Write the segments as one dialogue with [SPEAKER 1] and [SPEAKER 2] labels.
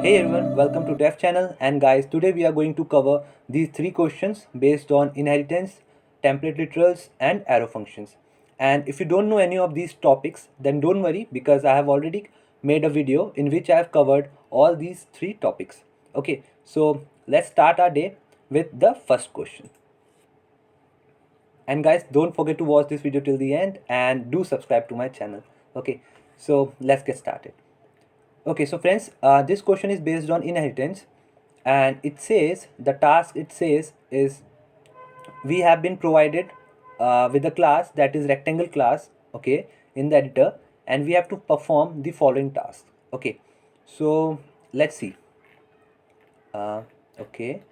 [SPEAKER 1] Hey everyone, welcome to Dev channel, and guys, today we are going to cover these three questions based on inheritance, template literals and arrow functions. And if you don't know any of these topics, then don't worry because I have already made a video in which I have covered all these three topics. Okay, so let's start our day with the first question. And guys, don't forget to watch this video till the end and do subscribe to my channel. Okay, so let's get started. Okay, so friends, this question is based on inheritance, and it says the task it says is we have been provided with a class that is rectangle class, okay, in the editor, and we have to perform the following task. Okay, so let's see. Okay,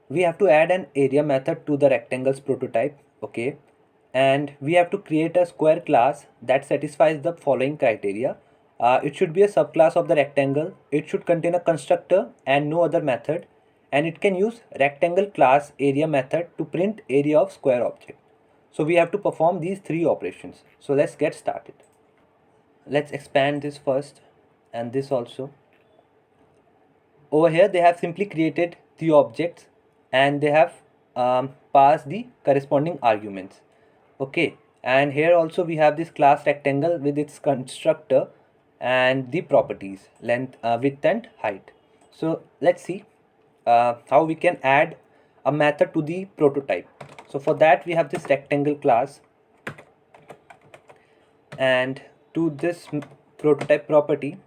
[SPEAKER 1] we have to add an area method to the rectangles prototype. Okay, and we have to create a square class that satisfies the following criteria. It should be a subclass of the rectangle, it should contain a constructor and no other method, and it can use rectangle class area method to print area of square object. So we have to perform these three operations. So let's get started. Let's expand this first and this also. Over here they have simply created the objects and they have passed the corresponding arguments. Okay, and here also we have this class rectangle with its constructor and the properties length, width and height. So let's see how we can add a method to the prototype. So for that we have this rectangle class, and to this prototype property,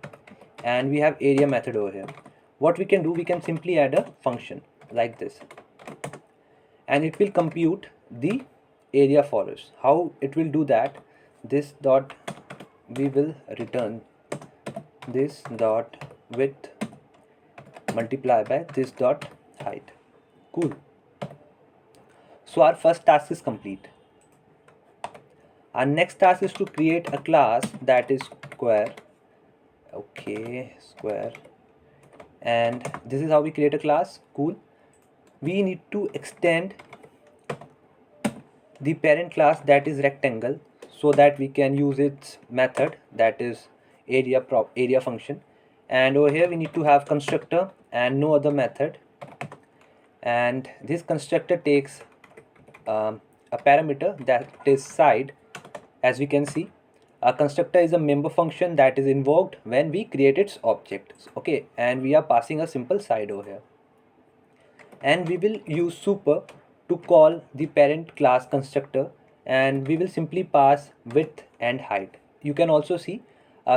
[SPEAKER 1] and we have area method over here. What we can do, we can simply add a function like this, and it will compute the area for us. How it will do that? This dot, we will return this dot width multiply by this dot height. Cool. So our first task is complete. Our next task is to create a class that is square. Okay, square, and this is how we create a class. Cool. We need to extend the parent class that is rectangle so that we can use its method that is area function, and over here we need to have constructor and no other method, and this constructor takes a parameter that is side. As we can see, a constructor is a member function that is invoked when we create its object. Okay, and we are passing a simple side over here, and we will use super to call the parent class constructor, and we will simply pass width and height. You can also see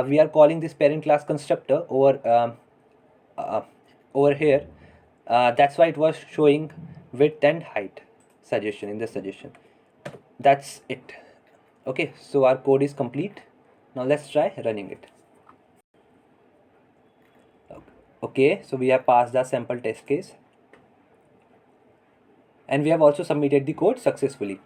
[SPEAKER 1] we are calling this parent class constructor uh, over here. That's why it was showing width and height suggestion in the suggestion. That's it. Okay, so our code is complete. Now let's try running it. Okay, so we have passed the sample test case, and we have also submitted the code successfully.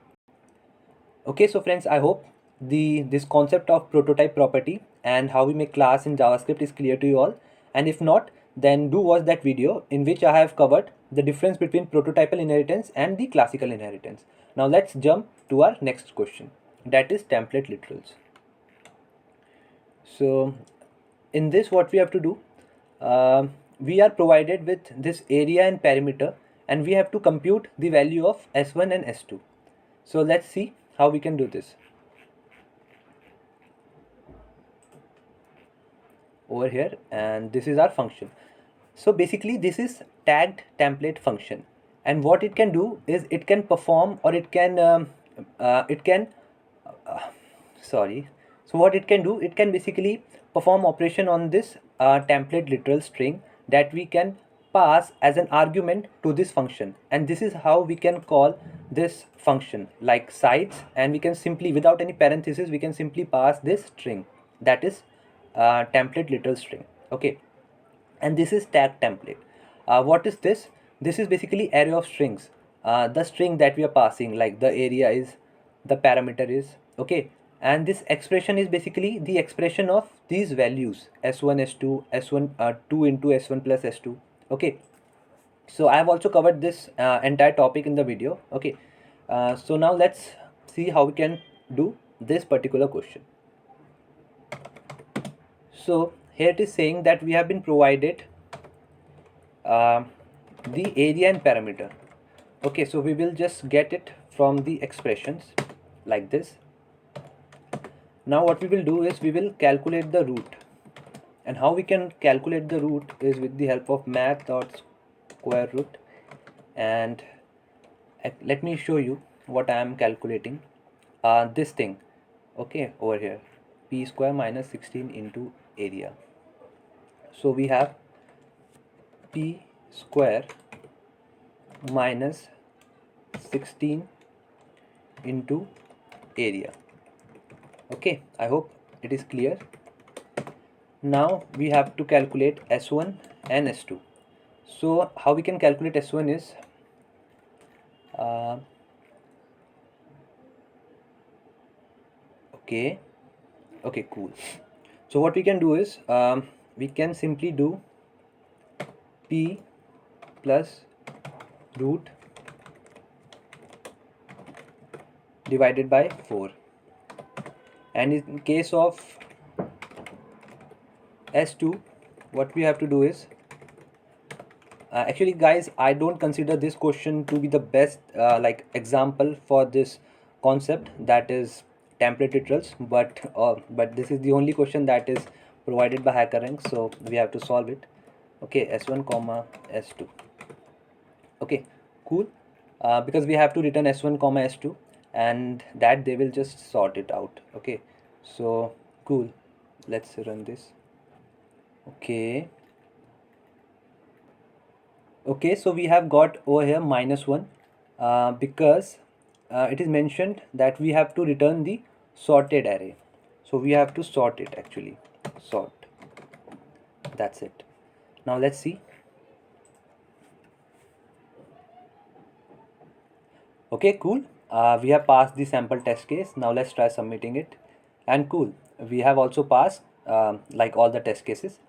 [SPEAKER 1] Okay, so friends, I hope this concept of prototype property and how we make class in JavaScript is clear to you all. And if not, then do watch that video in which I have covered the difference between prototypal inheritance and the classical inheritance. Now let's jump to our next question, that is template literals. So in this, what we have to do, we are provided with this area and perimeter, and we have to compute the value of S1 and S2. So let's see how we can do this. Over here, and this is our function. So basically this is tagged template function, and what it can do is it can perform, or it can sorry, so what it can do, it can basically perform operation on this template literal string that we can pass as an argument to this function, and this is how we can call this function like sides, and we can simply, without any parenthesis, we can simply pass this string that is template literal string. Okay, and this is tag template. What is this? This is basically array of strings. The string that we are passing, like the area is, the parameter is, okay, and this expression is basically the expression of these values s1 s2 s1 2 into s1 plus s2. Okay, so I have also covered this entire topic in the video. Okay, so now let's see how we can do this particular question. So here it is saying that we have been provided the area and perimeter. Okay, so we will just get it from the expressions like this. Now what we will do is we will calculate the root, and how we can calculate the root is with the help of math.square root. And let me show you what I am calculating. This thing, okay, over here, p square minus 16 into area. So we have p square minus 16 into area. Okay, I hope it is clear. Now we have to calculate S1 and S2. So how we can calculate S1 is okay, cool. So what we can do is we can simply do p plus root divided by 4, and in case of S2 what we have to do is actually guys, I don't consider this question to be the best like example for this concept, that is template literals, but this is the only question that is provided by HackerRank, so we have to solve it. Okay, S1 comma S2. Okay, cool. Because we have to return S1 comma S2, and that they will just sort it out. Okay, so cool, let's run this. Okay, so we have got over here -1 because it is mentioned that we have to return the sorted array, so we have to sort it, actually sort. That's it. Now let's see. Okay, cool. We have passed the sample test case. Now let's try submitting it. And cool, we have also passed like all the test cases,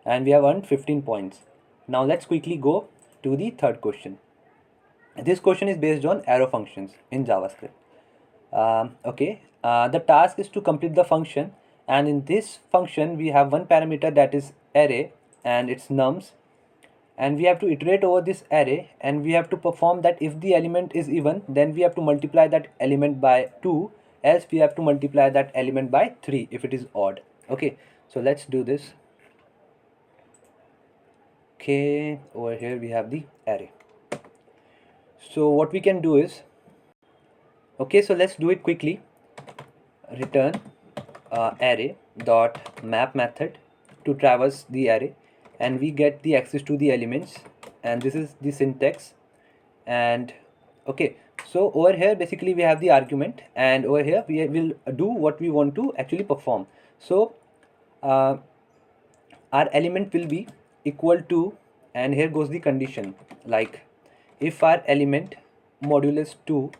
[SPEAKER 1] and we have earned 15 points. Now let's quickly go to the third question. This question is based on arrow functions in JavaScript. The task is to complete the function, and in this function we have one parameter, that is array, and its nums, and we have to iterate over this array, and we have to perform that if the element is even, then we have to multiply that element by 2, else we have to multiply that element by 3 if it is odd. Okay, so let's do this. Okay, over here we have the array. So what we can do is, okay, so let's do it quickly. Return array dot map method to traverse the array, and we get the access to the elements, and this is the syntax. And okay, so over here basically we have the argument, and over here we will do what we want to actually perform. So our element will be equal to, and here goes the condition, like if our element modulus 2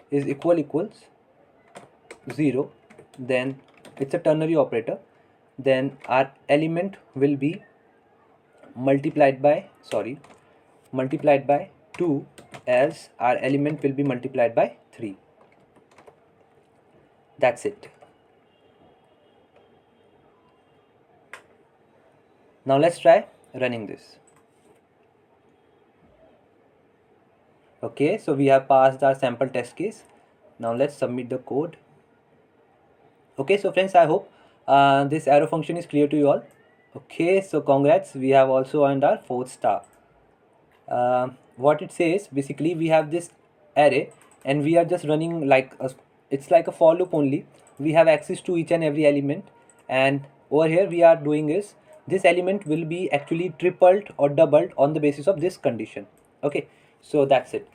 [SPEAKER 1] is equals 0, then it's a ternary operator, then our element will be multiplied by 2, else our element will be multiplied by 3. That's it. Now let's try running this. Okay, so we have passed our sample test case. Now let's submit the code. Okay, so friends, I hope this arrow function is clear to you all. Okay, so congrats, we have also earned our 4th star. What it says, basically we have this array, and we are just running like it's like a for loop only. We have access to each and every element, and over here we are doing is, this element will be actually tripled or doubled on the basis of this condition. Okay, so that's it.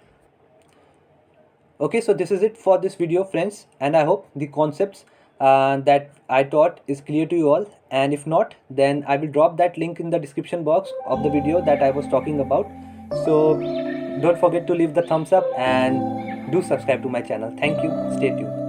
[SPEAKER 1] Okay, so this is it for this video, friends, and I hope the concepts that I taught is clear to you all, and if not, then I will drop that link in the description box of the video that I was talking about. So don't forget to leave the thumbs up and do subscribe to my channel. Thank you. Stay tuned.